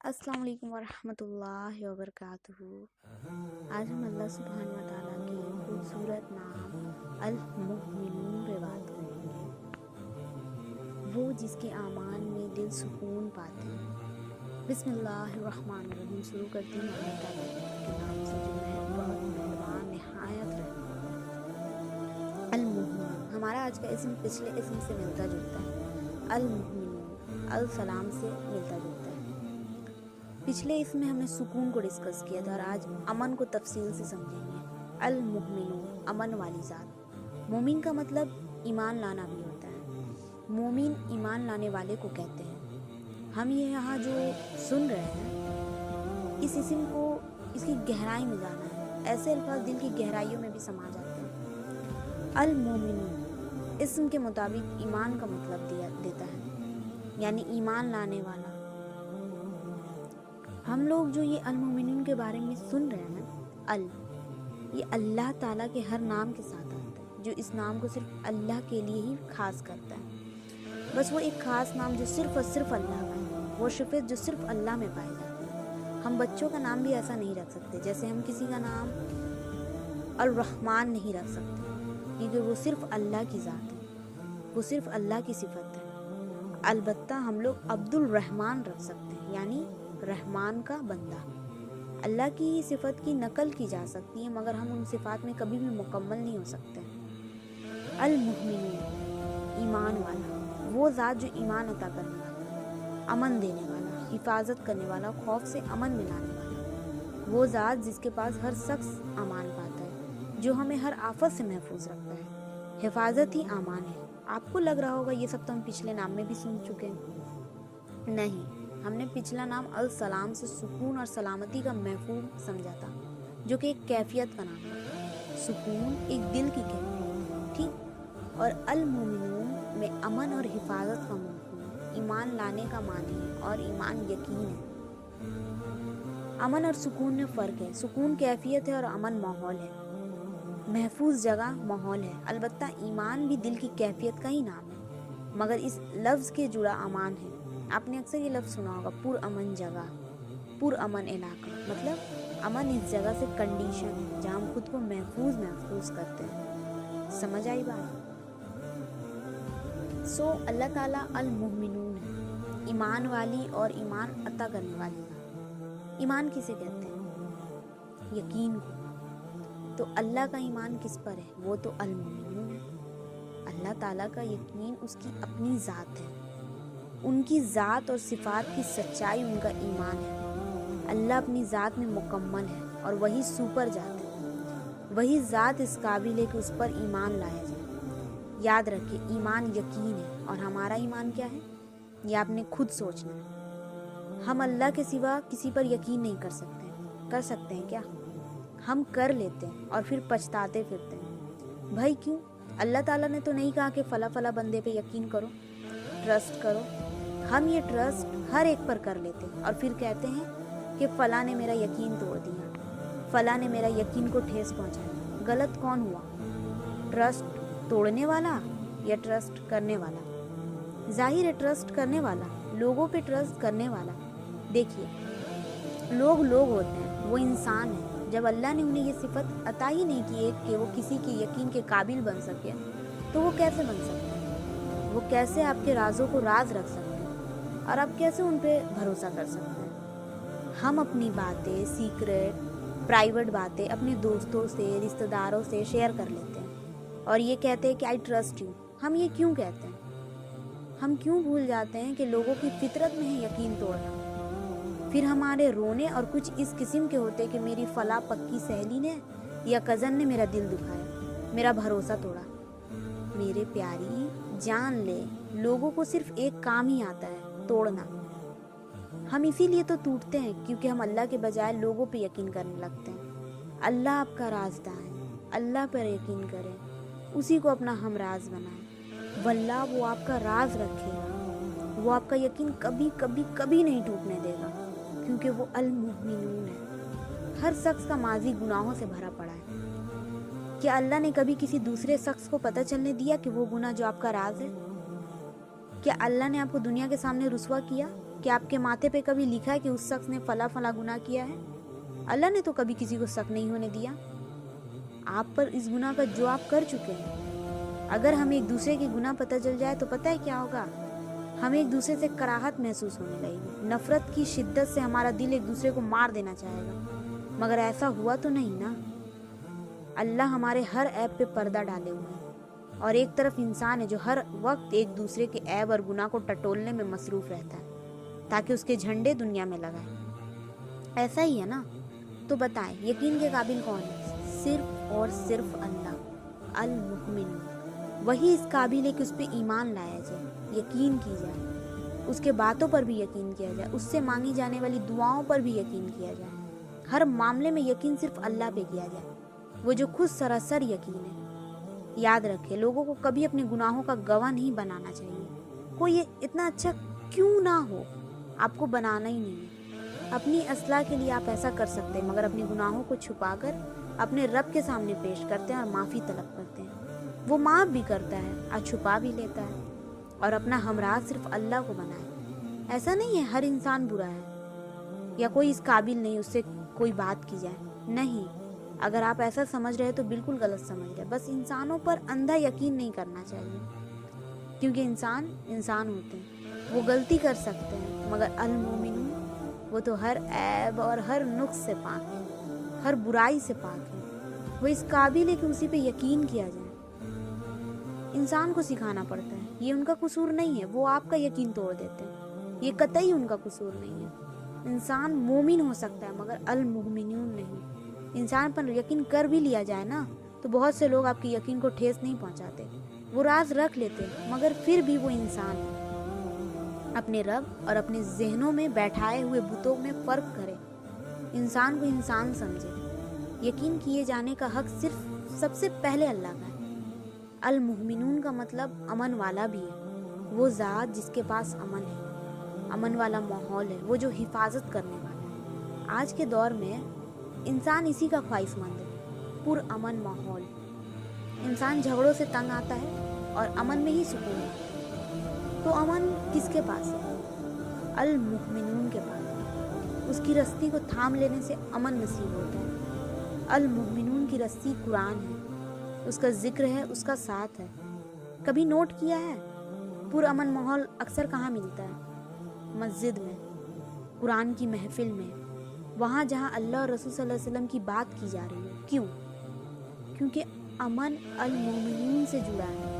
अस्सलाम वालेकुम वरहमत ल्लाहि वबरकातुहू। आज हम अल्लाह सुब्हान व तआला के खूबसूरत नाम अल मुमिनून पे बात करेंगे। वो जिसके आमान में दिल सुकून पाते हैं। बिस्मिल्लाहिर्रहमानिर्रहीम। शुरू करती हूँ अल्लाह ताला के नाम से जो बहुत मेहरबान निहायत रहमान। अल मुमिनून हमारा आज का इसम पिछले इसम से मिलता जुलता है। अल मुमिनून अल सलाम से मिलता जुलता है। पिछले इसमें हमने सुकून को डिस्कस किया था और आज अमन को तफसील से समझेंगे। अल मुमिनून अमन वाली ज़ात। मोमिन का मतलब ईमान लाना भी होता है। मोमिन ईमान लाने वाले को कहते हैं। हम ये यहाँ जो सुन रहे हैं इस इसम को इसकी गहराई में जाना है। ऐसे अल्फाज दिल की गहराइयों में भी समा जाते हैं। अल मुमिनून इसम के मुताबिक ईमान का मतलब देता है, यानी ईमान लाने वाला। हम लोग जो ये अल मुमिनून के बारे में सुन रहे हैं, ये अल्लाह ताला के हर नाम के साथ आता है, जो इस नाम को सिर्फ अल्लाह के लिए ही खास करता है। बस वो एक खास नाम जो सिर्फ और सिर्फ अल्लाह का है, वो सिफत जो सिर्फ अल्लाह में पाई जाती है। हम बच्चों का नाम भी ऐसा नहीं रख सकते, जैसे हम किसी का नाम अल रहमान नहीं रख सकते, क्योंकि वो सिर्फ अल्लाह की ज़ात है, वो सिर्फ अल्लाह की सिफत है। अलबत्ता हम लोग अब्दुल रहमान रख सकते हैं, यानी रहमान का बंदा। अल्लाह की सिफत की नकल की जा सकती है, मगर हम उन सिफात में कभी भी मुकम्मल नहीं हो सकते। अल मुमिनून ईमान वाला, वो ज़ात जो ईमान अता करने वाला, अमन देने वाला, हिफाजत करने वाला, खौफ से अमन मिलाने वाला। वो ज़ात जिसके पास हर शख्स अमान पाता है, जो हमें हर आफत से महफूज रखता है। हिफाजत ही अमान है। आपको लग रहा होगा ये सब तो हम पिछले नाम में भी सुन चुके हैं। नहीं, हमने पिछला नाम अल सलाम से सुकून और सलामती का महफूम समझा था, जो कि एक कैफियत का नाम है। सुकून एक दिल की कैफियत है, ठीक। और अल मुमिनून में अमन और हिफाजत का मफहूम ईमान लाने का मानी है, और ईमान यकीन है। अमन और सुकून में फ़र्क है। सुकून कैफियत है और अमन माहौल है, महफूज जगह माहौल है। अलबत्ता ईमान भी दिल की कैफियत का ही नाम है, मगर इस लफ्ज़ के जुड़ा अमान है। आपने अक्सर ये लफ्ज़ सुना होगा, पुर अमन जगह, पुर अमन इलाका। मतलब अमन इस जगह से कंडीशन है जहाँ हम खुद को महफूज करते हैं। समझ आई बात? सो अल्लाह ताला अल मुमिनून है, ईमान वाली और ईमान अता करने वाली। ईमान किसे कहते हैं? यकीन को। तो अल्लाह का ईमान किस पर है? वो तो अल मुमिनून है। अल्लाह ताला का यकीन उसकी अपनी ज़ात है, उनकी ज़ात और सिफ़ात की सच्चाई उनका ईमान है। अल्लाह अपनी ज़ात में मुकम्मल है और वही सुपर ज़ात है। वही ज़ात इस काबिल है कि उस पर ईमान लाया जाए। याद रखिए, ईमान यकीन है और हमारा ईमान क्या है, ये आपने खुद सोचना है। हम अल्लाह के सिवा किसी पर यकीन नहीं कर सकते। कर सकते हैं क्या? हम कर लेते हैं और फिर पछताते फिरते हैं। भाई क्यों? अल्लाह ताला ने तो नहीं कहा कि फ़ला फ़ला बंदे पे यकीन करो, ट्रस्ट करो। हम ये ट्रस्ट हर एक पर कर लेते हैं और फिर कहते हैं कि फ़लाँ ने मेरा यकीन तोड़ दिया, फ़लाँ ने मेरा यकीन को ठेस पहुंचाया। गलत कौन हुआ, ट्रस्ट तोड़ने वाला या ट्रस्ट करने वाला? जाहिर है ट्रस्ट करने वाला, लोगों पे ट्रस्ट करने वाला। देखिए, लोग होते हैं, वो इंसान है। जब अल्लाह ने उन्हें ये सिफत अता ही नहीं की है कि वो किसी के यकीन के काबिल बन सके, तो वो कैसे बन सकते हैं? वो कैसे आपके राजों को राज रख सकते हैं और आप कैसे उन पे भरोसा कर सकते हैं? हम अपनी बातें, सीक्रेट, प्राइवेट बातें अपने दोस्तों से, रिश्तेदारों से शेयर कर लेते हैं और ये कहते हैं कि आई ट्रस्ट यू। हम ये क्यों कहते हैं? हम क्यों भूल जाते हैं कि लोगों की फितरत में है यकीन तोड़ना? फिर हमारे रोने और कुछ इस किस्म के होते कि मेरी फला पक्की सहेली ने या कज़न ने मेरा दिल दुखाया, मेरा भरोसा तोड़ा। मेरे प्यारी, जान ले, लोगों को सिर्फ एक काम ही आता है, तोड़ना। हम इसीलिए तो टूटते हैं, क्योंकि हम अल्लाह के बजाय लोगों पे यकीन करने लगते हैं। अल्लाह आपका राज़दां है, अल्लाह पर यकीन करें, उसी को अपना हम राज बनाएं। वल्लाह वो आपका राज रखेगा, वो आपका यकीन कभी कभी कभी नहीं टूटने देगा, क्योंकि वो अल मुमिनून है। हर शख्स का माजी गुनाहों से भरा पड़ा है। क्या अल्लाह ने कभी किसी दूसरे शख्स को पता चलने दिया कि वो गुनाह जो आपका राज है? क्या अल्लाह ने आपको दुनिया के सामने रुसवा किया? कि आपके माथे पे कभी लिखा है कि उस शख्स ने फला फला गुनाह किया है? अल्लाह ने तो कभी किसी को शक नहीं होने दिया आप पर इस गुनाह का जो आप कर चुके हैं। अगर हमें एक दूसरे के गुनाह पता चल जाए तो पता है क्या होगा? हमें एक दूसरे से कराहत महसूस होने लगेगी, नफरत की शिद्दत से हमारा दिल एक दूसरे को मार देना चाहेगा। मगर ऐसा हुआ तो नहीं ना। अल्लाह हमारे हर ऐब पे पर्दा डाले हुए है और एक तरफ इंसान है जो हर वक्त एक दूसरे के ऐब और गुनाह को टटोलने में मसरूफ रहता है ताकि उसके झंडे दुनिया में लगाए। ऐसा ही है ना? तो बताएं यकीन के काबिल कौन है? सिर्फ और सिर्फ अल्लाह अल मुमिन। वही इस काबिल है कि उस पर ईमान लाया जाए, यकीन की जाए, उसके बातों पर भी यकीन किया जाए, उससे मांगी जाने वाली दुआओं पर भी यकीन किया जाए। हर मामले में यकीन सिर्फ अल्लाह पे किया जाए, वो जो खुद सरासर यकीन है। याद रखें, लोगों को कभी अपने गुनाहों का गवाह नहीं बनाना चाहिए। कोई इतना अच्छा क्यों ना हो, आपको बनाना ही नहीं है। अपनी असलाह के लिए आप ऐसा कर सकते हैं, मगर अपने गुनाहों को छुपाकर अपने रब के सामने पेश करते हैं और माफ़ी तलब करते हैं। वो माफ़ भी करता है और छुपा भी लेता है और अपना हमराज सिर्फ अल्लाह को बनाए। ऐसा नहीं है हर इंसान बुरा है या कोई इस काबिल नहीं उससे कोई बात की जाए, नहीं। अगर आप ऐसा समझ रहे तो बिल्कुल गलत समझ रहे। बस इंसानों पर अंधा यकीन नहीं करना चाहिए, क्योंकि इंसान इंसान होते हैं, वो गलती कर सकते हैं, मगर अल मोमिन वो तो हर ऐब और हर नुक्स से पाक है, हर बुराई से पाक है। वो इस काबिल है कि उसी पे यकीन किया जाए। इंसान को सिखाना पड़ता है, ये उनका कसूर नहीं है, वो आपका यकीन तोड़ देते हैं, ये कतई उनका कसूर नहीं है। इंसान मोमिन हो सकता है मगर अल मुमिनून नहीं। इंसान पर यकीन कर भी लिया जाए ना तो बहुत से लोग आपके यकीन को ठेस नहीं पहुंचाते, वो राज रख लेते हैं, मगर फिर भी वो इंसान है। अपने रब और अपने जहनों में बैठाए हुए बुतों में फ़र्क करे, इंसान को इंसान समझे। यकीन किए जाने का हक सिर्फ सबसे पहले अल्लाह का है। अल मुमिनून का मतलब अमन वाला भी है, वो ज़ात जिसके पास अमन है, अमन वाला माहौल है, वो जो हिफाजत करने वाला है। आज के दौर में इंसान इसी का ख्वाहिशमंद है, पुरअमन माहौल। इंसान झगड़ों से तंग आता है और अमन में ही सुकून है। तो अमन किसके पास है? अल मुमिनून के पास है। उसकी रस्सी को थाम लेने से अमन नसीब होता है। अल मुमिनून की रस्सी कुरान है, उसका जिक्र है, उसका साथ है। कभी नोट किया है पुरअमन माहौल अक्सर कहाँ मिलता है? मस्जिद में, कुरान की महफिल में, वहाँ जहाँ अल्लाह और रसूल सल्लल्लाहु अलैहि वसल्लम की बात की जा रही है। क्यों? क्योंकि अमन अल मुमिनून से जुड़ा है।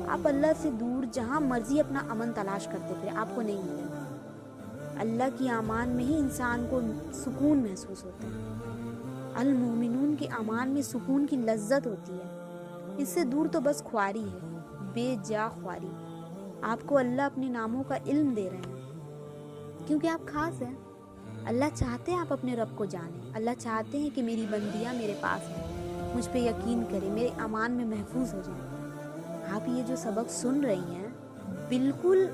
आप अल्लाह से दूर जहाँ मर्जी अपना अमन तलाश करते फिरे, आपको नहीं मिलेगा। अल्लाह की अमान में ही इंसान को सुकून महसूस होता है। अल मुमिनून के अमान में सुकून की लज्जत होती है। इससे दूर तो बस ख्वारी है, बेजा ख्वारी। आपको अल्लाह अपने नामों का इल्म दे रहे हैं क्योंकि आप खास हैं। अल्लाह चाहते हैं आप अपने रब को जानें। अल्लाह चाहते हैं कि मेरी बंदियाँ मेरे पास हैं, मुझ पे यकीन करें, मेरे अमान में महफूज हो जाएं। आप ये जो सबक सुन रही हैं बिल्कुल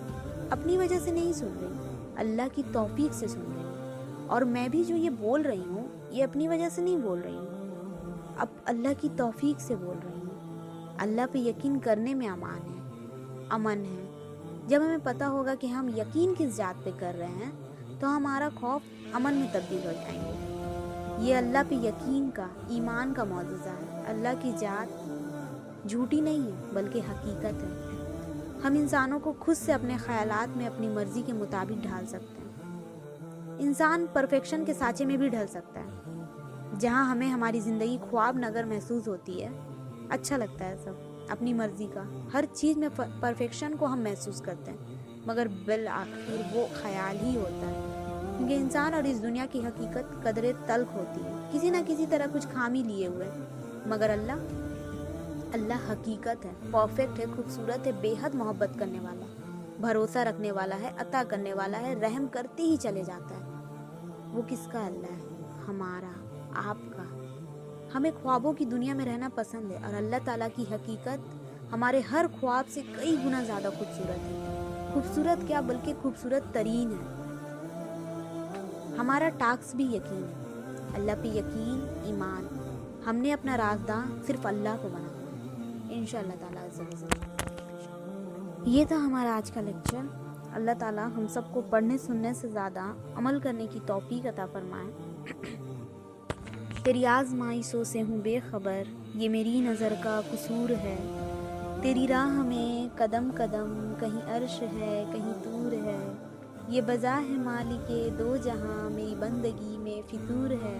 अपनी वजह से नहीं सुन रही, अल्लाह की तौफीक से सुन रही हैं। और मैं भी जो ये बोल रही हूँ ये अपनी वजह से नहीं बोल रही हूँ, अब अल्लाह की तौफीक से बोल रही हूँ। अल्लाह पे यकीन करने में अमान है, अमन है। जब हमें पता होगा कि हम यकीन किस जात पे कर रहे हैं तो हमारा खौफ अमन में तब्दील हो जाएंगे। ये अल्लाह पे यकीन का, ईमान का मौजूदा है। अल्लाह की जात झूठी नहीं है बल्कि हकीकत है। हम इंसानों को खुद से अपने ख्यालात में अपनी मर्जी के मुताबिक ढाल सकते हैं। इंसान परफेक्शन के सांचे में भी ढल सकता है, जहाँ हमें हमारी ज़िंदगी ख्वाब नगर महसूस होती है। अच्छा लगता है सब अपनी मर्जी का, हर चीज़ में परफेक्शन को हम महसूस करते हैं, मगर बिल आखिर वो ख्याल ही होता है। क्योंकि इंसान और इस दुनिया की हकीकत कदरे तल्ख होती है, किसी ना किसी तरह कुछ खामी लिए हुए। मगर अल्लाह हकीकत है, परफेक्ट है, खूबसूरत है, बेहद मोहब्बत करने वाला, भरोसा रखने वाला है, अता करने वाला है, रहम करते ही चले जाता है। वो किसका अल्लाह है? हमारा, आपका। हमें ख्वाबों की दुनिया में रहना पसंद है और अल्लाह ताला की हकीकत हमारे हर ख्वाब से कई गुना ज़्यादा खूबसूरत है। खूबसूरत क्या बल्कि खूबसूरत तरीन है। हमारा टास्क भी यकीन है, अल्लाह पे यकीन, ईमान। हमने अपना राज़दां सिर्फ अल्लाह को बनाना है इंशाअल्लाह ताला अज़्ज़ा वज़ल। ये था हमारा आज का लेक्चर। اللہ تعالیٰ ہم سب کو پڑھنے سننے سے زیادہ عمل کرنے کی توفیق عطا فرمائے۔ تیری آزمائشوں سے ہوں بے خبر، یہ میری نظر کا قصور ہے، تیری راہ میں قدم قدم کہیں عرش ہے کہیں طور ہے، یہ بجا ہے مالک دو جہاں میری بندگی میں فطور ہے،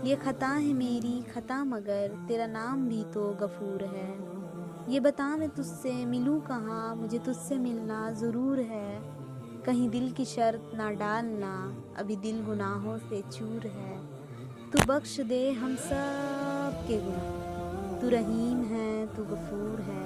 یہ خطا ہے میری خطا مگر تیرا نام بھی تو غفور ہے، یہ بتا میں تجھ سے ملوں کہاں مجھے تجھ سے ملنا ضرور ہے، کہیں دل کی شرط نہ ڈالنا ابھی دل گناہوں سے چور ہے، تو بخش دے ہم سب کے گناہ، تو رحیم ہے تو غفور ہے۔